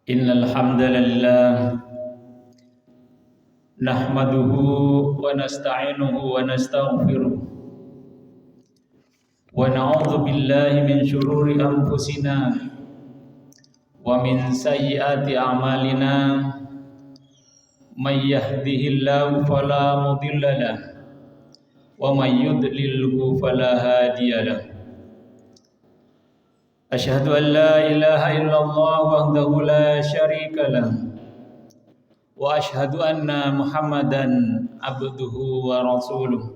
Innal hamdalillah nahmaduhu wa nasta'inuhu wa nastaghfiruh wa na'udzu billahi min shururi anfusina wa min sayyiati a'malina may yahdihillahu fala mudilla lahu wa may yudlilhu fala hadiya lahu. Asyhadu an la ilaha illallah wahdahu la syarika lah wa asyhadu anna Muhammadan abduhu wa rasuluh.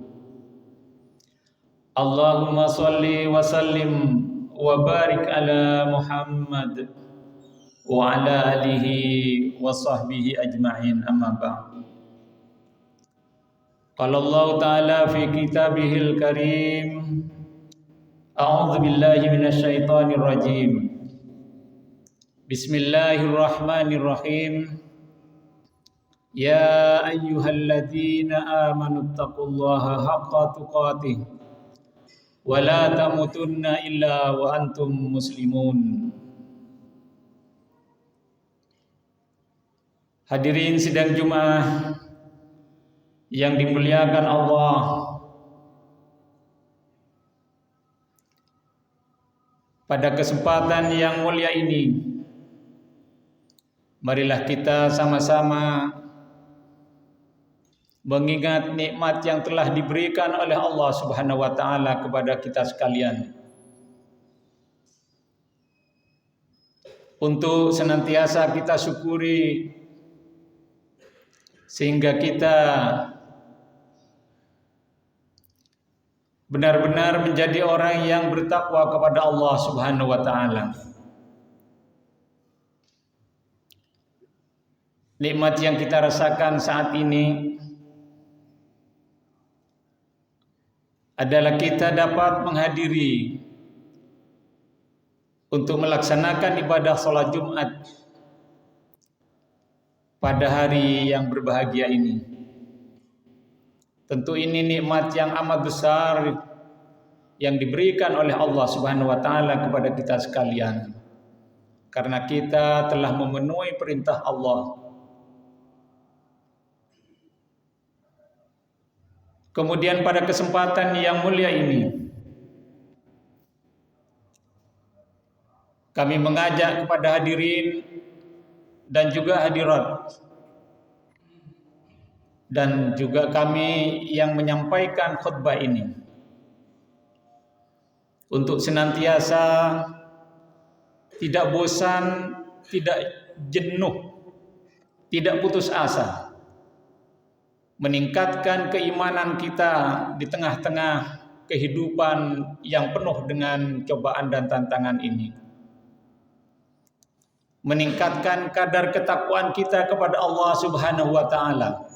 Allahumma shalli wa sallim wa barik ala Muhammad wa ala alihi wa sahbihi ajma'in, amma ba'd. Qala Allah ta'ala fi kitabihil karim, a'udzu billahi minasyaitonir rajim. Bismillahirrahmanirrahim. Ya ayyuhalladzina amanu taqullaha haqqa tuqatih wa la tamutunna illa wa antum muslimun. Hadirin sidang Jumat yang dimuliakan Allah, pada kesempatan yang mulia ini, marilah kita sama-sama mengingat nikmat yang telah diberikan oleh Allah Subhanahu wa taala kepada kita sekalian, untuk senantiasa kita syukuri sehingga kita benar-benar menjadi orang yang bertakwa kepada Allah Subhanahu wa taala. Nikmat yang kita rasakan saat ini adalah kita dapat menghadiri untuk melaksanakan ibadah salat Jumat pada hari yang berbahagia ini. Tentu ini nikmat yang amat besar yang diberikan oleh Allah Subhanahu wa taala kepada kita sekalian, karena kita telah memenuhi perintah Allah. Kemudian pada kesempatan yang mulia ini, kami mengajak kepada hadirin dan juga hadirat, dan juga kami yang menyampaikan khutbah ini, untuk senantiasa tidak bosan, tidak jenuh, tidak putus asa, meningkatkan keimanan kita di tengah-tengah kehidupan yang penuh dengan cobaan dan tantangan ini, meningkatkan kadar ketakwaan kita kepada Allah Subhanahu wa taala.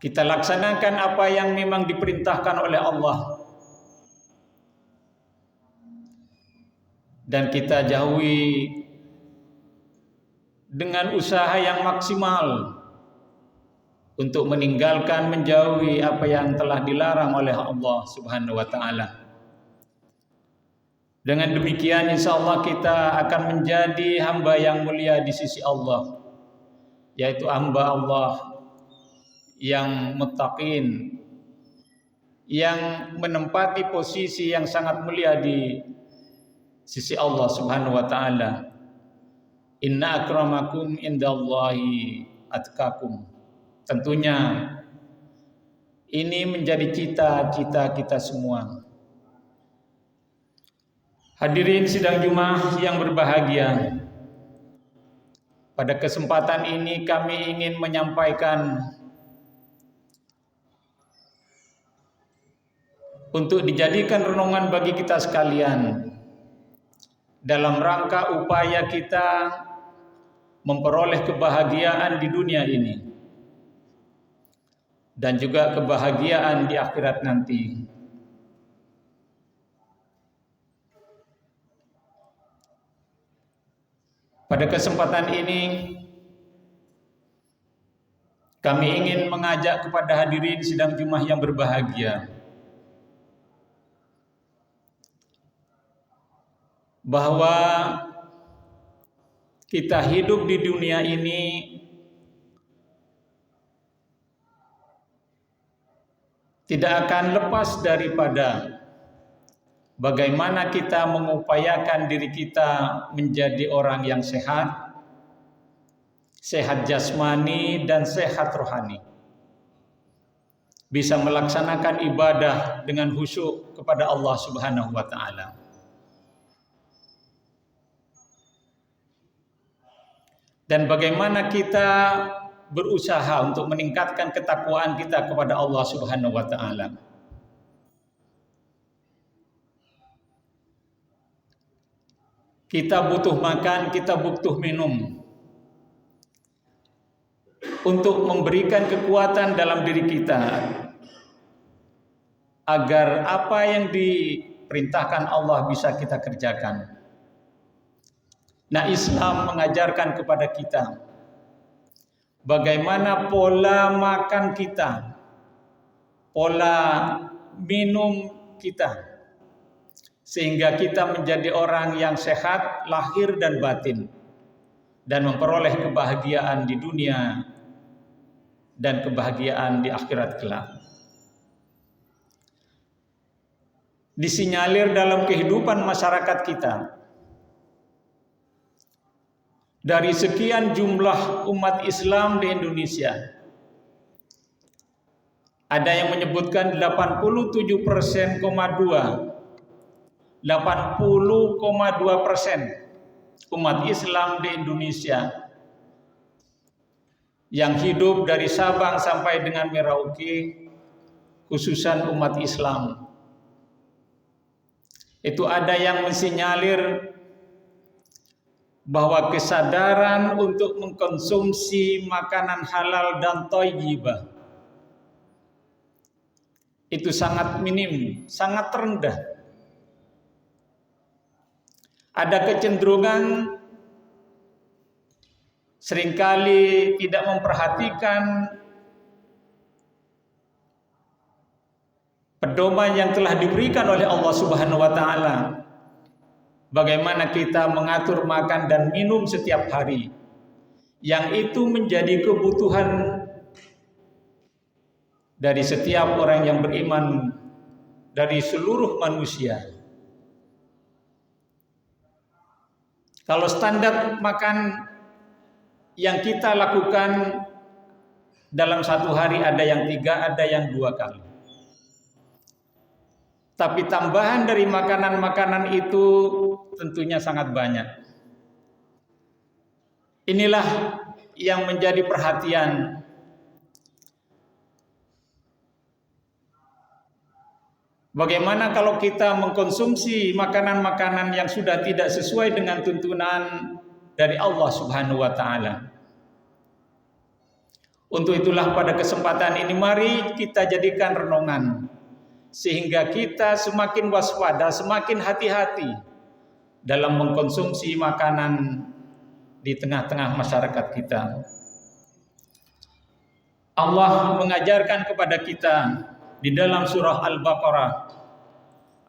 Kita laksanakan apa yang memang diperintahkan oleh Allah, dan kita jauhi dengan usaha yang maksimal untuk meninggalkan, menjauhi apa yang telah dilarang oleh Allah Subhanahu wa taala. Dengan demikian insyaallah kita akan menjadi hamba yang mulia di sisi Allah, yaitu hamba Allah yang muttaqin, yang menempati posisi yang sangat mulia di sisi Allah Subhanahu wa taala. Inna akramakum indallahi atqakum. Tentunya ini menjadi cita-cita kita semua. Hadirin sidang Jumat yang berbahagia, pada kesempatan ini kami ingin menyampaikan untuk dijadikan renungan bagi kita sekalian dalam rangka upaya kita memperoleh kebahagiaan di dunia ini dan juga kebahagiaan di akhirat nanti. Pada kesempatan ini kami ingin mengajak kepada hadirin sidang Jumat yang berbahagia bahwa kita hidup di dunia ini tidak akan lepas daripada bagaimana kita mengupayakan diri kita menjadi orang yang sehat, sehat jasmani dan sehat rohani. Bisa melaksanakan ibadah dengan khusyuk kepada Allah Subhanahu wa taala. Dan bagaimana kita berusaha untuk meningkatkan ketakwaan kita kepada Allah Subhanahu wa taala. Kita butuh makan, kita butuh minum untuk memberikan kekuatan dalam diri kita agar apa yang diperintahkan Allah bisa kita kerjakan. Nah, Islam mengajarkan kepada kita bagaimana pola makan kita, pola minum kita, sehingga kita menjadi orang yang sehat lahir dan batin dan memperoleh kebahagiaan di dunia dan kebahagiaan di akhirat kelak. Disinyalir dalam kehidupan masyarakat kita, dari sekian jumlah umat Islam di Indonesia, ada yang menyebutkan 87,2% umat Islam di Indonesia yang hidup dari Sabang sampai dengan Merauke, khususan umat Islam. Itu ada yang mensinyalir bahwa kesadaran untuk mengkonsumsi makanan halal dan thayyibah itu sangat minim, sangat rendah. Ada kecenderungan seringkali tidak memperhatikan pedoman yang telah diberikan oleh Allah Subhanahu wa taala. Bagaimana kita mengatur makan dan minum setiap hari, yang itu menjadi kebutuhan dari setiap orang yang beriman, dari seluruh manusia. Kalau standar makan yang kita lakukan dalam satu hari ada yang 3, ada yang 2 kali. Tapi tambahan dari makanan-makanan itu tentunya sangat banyak. Inilah yang menjadi perhatian bagaimana kalau kita mengkonsumsi makanan-makanan yang sudah tidak sesuai dengan tuntunan dari Allah Subhanahu wa taala. Untuk itulah pada kesempatan ini mari kita jadikan renungan sehingga kita semakin waspada, semakin hati-hati dalam mengkonsumsi makanan di tengah-tengah masyarakat kita. Allah mengajarkan kepada kita di dalam surah Al-Baqarah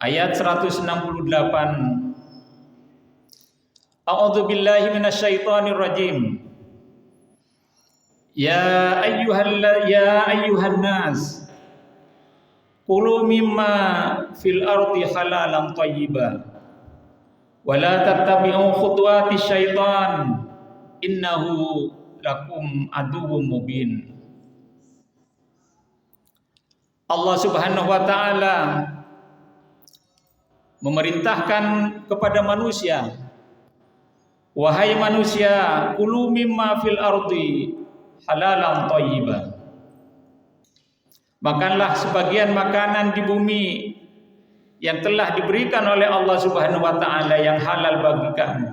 ayat 168. A'udzu billahi minasyaitonir rajim. Ya ayyuhan nas kulu mimma fil ardi halalan thayyiban wa la tattabi'u khutuwati syaitan innahu lakum aduwwum mubin. Allah Subhanahu wa taala memerintahkan kepada manusia, wahai manusia, kulu mimma fil ardi halalan thayyiban. Makanlah sebagian makanan di bumi yang telah diberikan oleh Allah Subhanahu wa taala yang halal bagi kamu,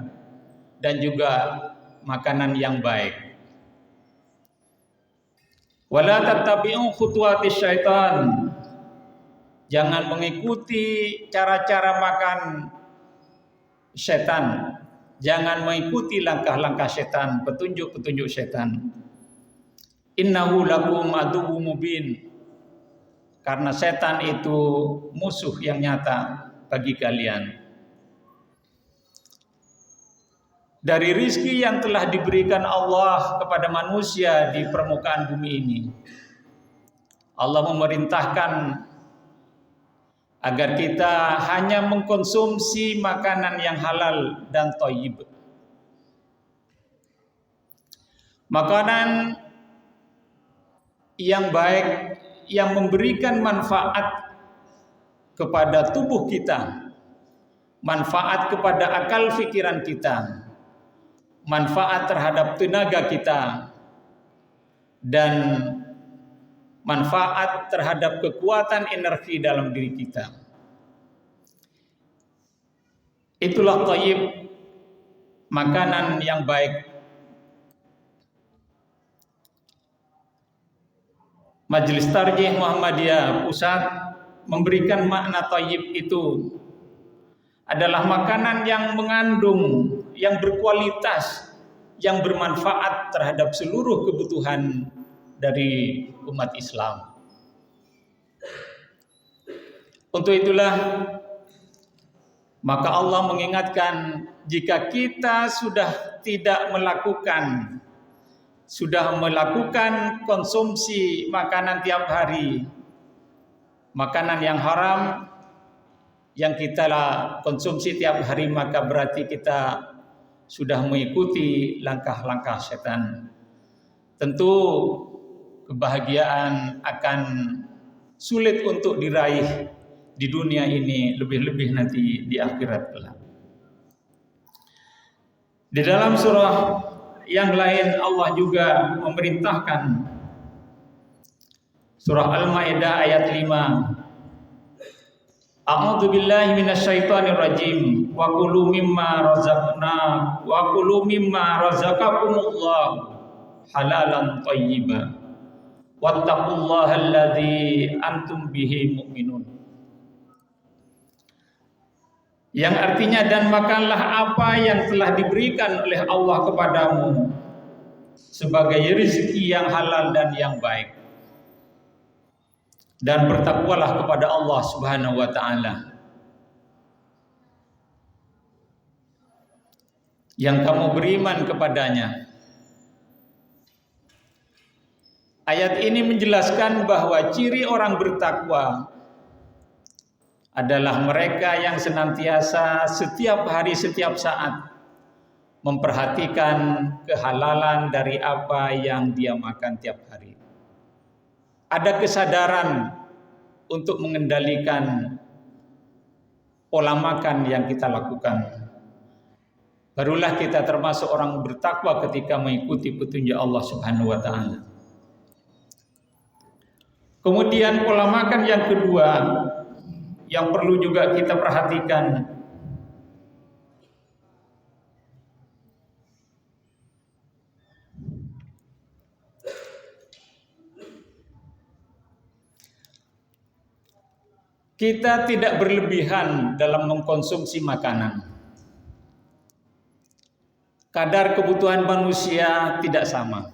dan juga makanan yang baik. Wala tattabi'u khutuwati syaitan. Jangan mengikuti cara-cara makan setan. Jangan mengikuti langkah-langkah setan, petunjuk-petunjuk setan. Innahu lakum aduwwum mubin. Karena setan itu musuh yang nyata bagi kalian. dari rizki yang telah diberikan Allah kepada manusia di permukaan bumi ini. Allah memerintahkan agar kita hanya mengkonsumsi makanan yang halal dan thayyib. Makanan yang baik, yang memberikan manfaat kepada tubuh kita, manfaat kepada akal fikiran kita, manfaat terhadap tenaga kita, dan manfaat terhadap kekuatan energi dalam diri kita. Itulah thayyib, makanan yang baik. Majelis Tarjih Muhammadiyah Pusat memberikan makna thayyib itu adalah makanan yang mengandung, yang berkualitas, yang bermanfaat terhadap seluruh kebutuhan dari umat Islam. Untuk itulah maka Allah mengingatkan, jika kita sudah melakukan konsumsi makanan tiap hari, makanan yang haram yang kita konsumsi tiap hari, maka berarti kita sudah mengikuti langkah-langkah setan. Tentu kebahagiaan akan sulit untuk diraih di dunia ini, lebih-lebih nanti di akhirat kelak. Di dalam surah yang lain Allah juga memerintahkan, surah Al-Maidah ayat 5, A'udzu billahi minasyaitonir rajim, wa kulu mimma razaqakumullah halalan thayyiban wattaqullaha alladzi antum bihi mu'minun. Yang artinya, dan makanlah apa yang telah diberikan oleh Allah kepadamu sebagai rezeki yang halal dan yang baik, dan bertakwalah kepada Allah Subhanahu wa taala yang kamu beriman kepadanya. Ayat ini menjelaskan bahwa ciri orang bertakwa adalah mereka yang senantiasa setiap hari, setiap saat memperhatikan kehalalan dari apa yang dia makan tiap hari. Ada kesadaran untuk mengendalikan pola makan yang kita lakukan. Barulah kita termasuk orang bertakwa ketika mengikuti petunjuk Allah Subhanahu wa taala. Kemudian pola makan yang kedua yang perlu juga kita perhatikan, kita tidak berlebihan dalam mengkonsumsi makanan. Kadar kebutuhan manusia tidak sama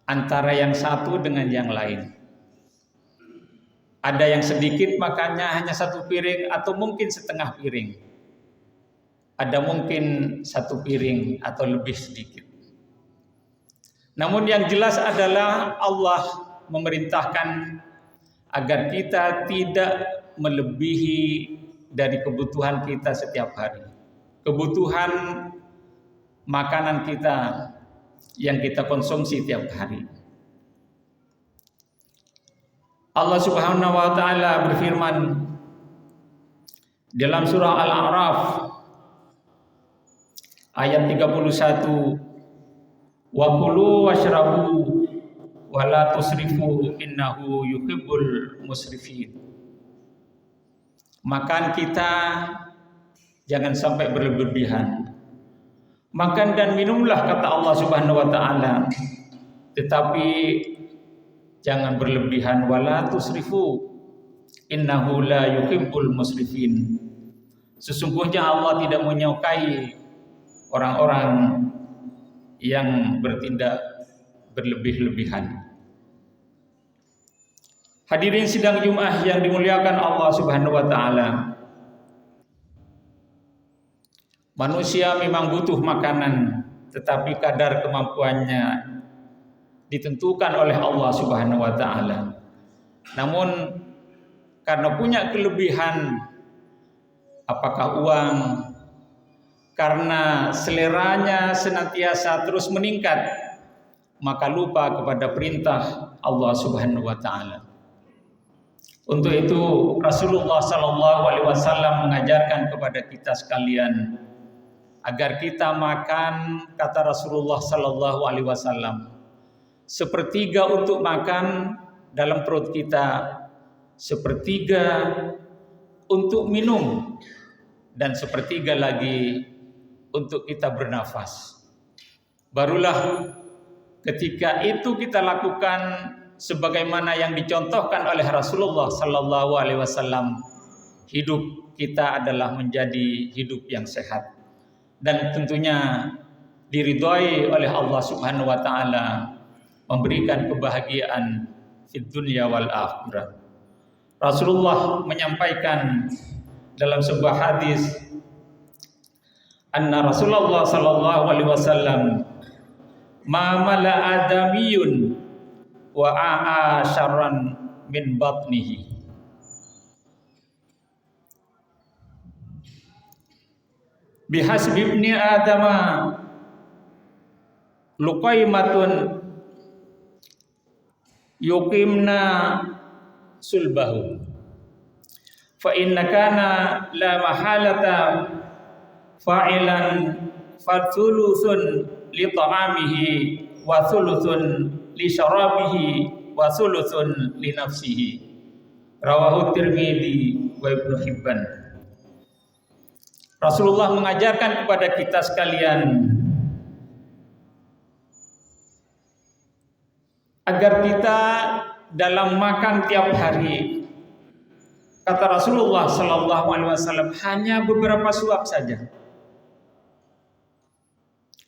antara yang satu dengan yang lain. Ada yang sedikit makannya hanya 1 piring atau mungkin setengah piring. Ada mungkin 1 piring atau lebih sedikit. Namun yang jelas adalah Allah memerintahkan agar kita tidak melebihi dari kebutuhan kita setiap hari. Kebutuhan makanan kita yang kita konsumsi tiap hari. Allah Subhanahu wa taala berfirman dalam surah Al-A'raf ayat 31, wa kulu washrabu wa la tusrifu innahu yuhibbul musrifin. Makan kita jangan sampai berlebihan. Makan dan minumlah kata Allah Subhanahu wa taala, tetapi jangan berlebihan. Wala tusrifu innahu la yuhibbul musrifin. Sesungguhnya Allah tidak menyukai orang-orang yang bertindak berlebih-lebihan. Hadirin sidang Jumat yang dimuliakan Allah Subhanahu wa taala. Manusia memang butuh makanan, tetapi kadar kemampuannya ditentukan oleh Allah Subhanahu wa taala. Namun karena punya kelebihan, apakah uang, karena seleranya senantiasa terus meningkat, maka lupa kepada perintah Allah Subhanahu wa taala. Untuk itu Rasulullah sallallahu alaihi wasallam mengajarkan kepada kita sekalian agar kita makan, kata Rasulullah sallallahu alaihi wasallam, sepertiga untuk makan dalam perut kita, sepertiga untuk minum, dan sepertiga lagi untuk kita bernafas. Barulah ketika itu kita lakukan sebagaimana yang dicontohkan oleh Rasulullah sallallahu alaihi wasallam, hidup kita adalah menjadi hidup yang sehat dan tentunya diridhai oleh Allah Subhanahu wa taala, memberikan kebahagiaan di dunia wal akhirah. Rasulullah menyampaikan dalam sebuah hadis, anna Rasulullah sallallahu alaihi wasallam ma mala adamiyun wa a'a syarran min batnihi. Bihasbi ibni adama luqaimatun yuqimna sulbahu fa inna kana la mahalata fa'ilan fathuluthun li ta'amihi wa thuluthun li syarabihi wa thuluthun li nafsihi. Rawahu Tirmidzi wa Ibnu Hibban. Rasulullah mengajarkan kepada kita sekalian agar kita dalam makan tiap hari, kata Rasulullah sallallahu alaihi wasallam, hanya beberapa suap saja.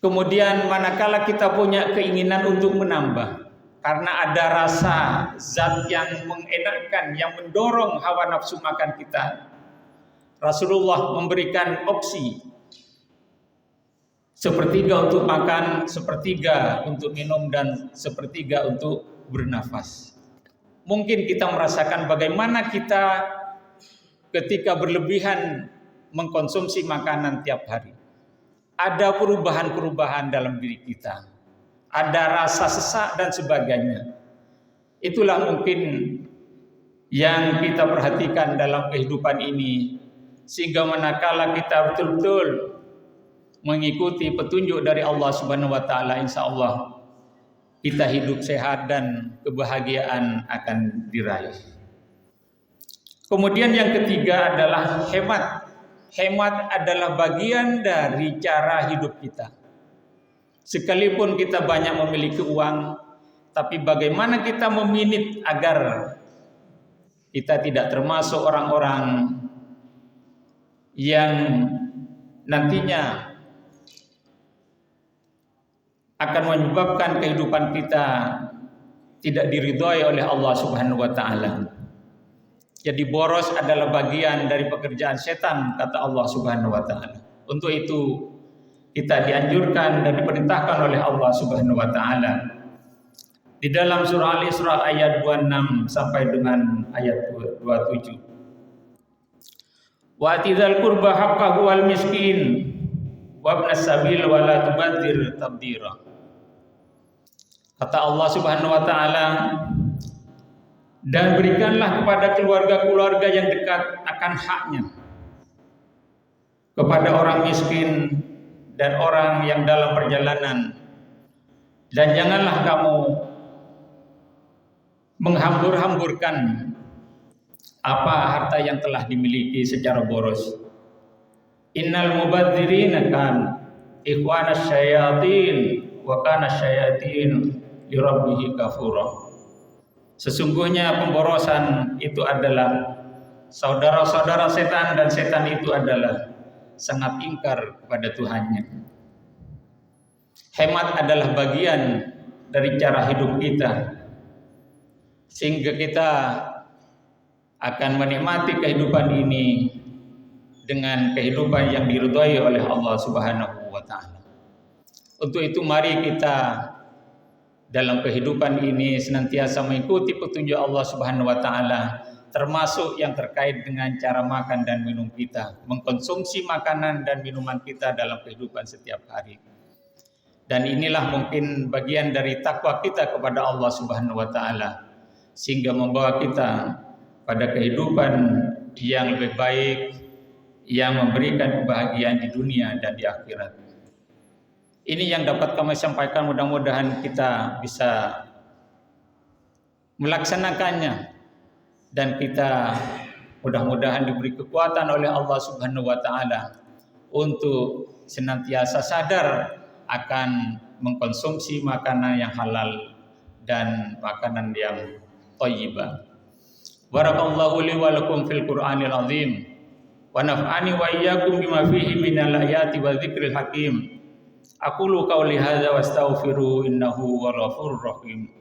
Kemudian manakala kita punya keinginan untuk menambah, karena ada rasa zat yang mengenakkan, yang mendorong hawa nafsu makan kita, Rasulullah memberikan opsi sepertiga untuk makan, sepertiga untuk minum, dan sepertiga untuk bernafas. Mungkin kita merasakan bagaimana kita ketika berlebihan mengkonsumsi makanan tiap hari. Ada perubahan-perubahan dalam diri kita. Ada rasa sesak dan sebagainya. Itulah mungkin yang kita perhatikan dalam kehidupan ini. Sehingga manakala kita betul-betul mengikuti petunjuk dari Allah Subhanahu wa taala, insyaallah kita hidup sehat dan kebahagiaan akan diraih. Kemudian yang ketiga adalah hemat. Hemat adalah bagian dari cara hidup kita. Sekalipun kita banyak memiliki uang, tapi bagaimana kita meminit agar kita tidak termasuk orang-orang yang nantinya akan menyebabkan kehidupan kita tidak diridhoi oleh Allah Subhanahu wa taala. Jadi boros adalah bagian dari pekerjaan setan, kata Allah Subhanahu wa taala. Untuk itu kita dianjurkan dan diperintahkan oleh Allah Subhanahu wa taala di dalam surah Al-Isra ayat 26 sampai dengan ayat 27. Wa atizal qurba haqqahu wal miskin wa ibnas sabil wa la tubadzir tabdira. Kata Allah Subhanahu wa taala, dan berikanlah kepada keluarga-keluarga yang dekat akan haknya, kepada orang miskin dan orang yang dalam perjalanan, dan janganlah kamu menghambur-hamburkan apa harta yang telah dimiliki secara boros. Innal mubadzirina kan ikhwanas syayatin wa kana syayatin li rabbih kafura. Sesungguhnya pemborosan itu adalah saudara-saudara setan, dan setan itu adalah sangat ingkar kepada Tuhannya. Hemat adalah bagian dari cara hidup kita, sehingga kita akan menikmati kehidupan ini dengan kehidupan yang diridhai oleh Allah Subhanahu wa taala. Untuk itu mari kita dalam kehidupan ini senantiasa mengikuti petunjuk Allah Subhanahu wa taala, termasuk yang terkait dengan cara makan dan minum kita, mengkonsumsi makanan dan minuman kita dalam kehidupan setiap hari. Dan inilah mungkin bagian dari takwa kita kepada Allah Subhanahu wa taala, sehingga membawa kita pada kehidupan yang lebih baik, yang memberikan kebahagiaan di dunia dan di akhirat. Ini yang dapat kami sampaikan, mudah-mudahan kita bisa melaksanakannya dan kita mudah-mudahan diberi kekuatan oleh Allah Subhanahu wa taala untuk senantiasa sadar akan mengkonsumsi makanan yang halal dan makanan yang thayyibah. Barakallahu li wa lakum fil Qur'anil azim wa naf'ani wa iyyakum bima fihi minal ayati wa dzikril hakim. Aqulu qawli hadza wa astaghfiru innahu ghafurur rahim.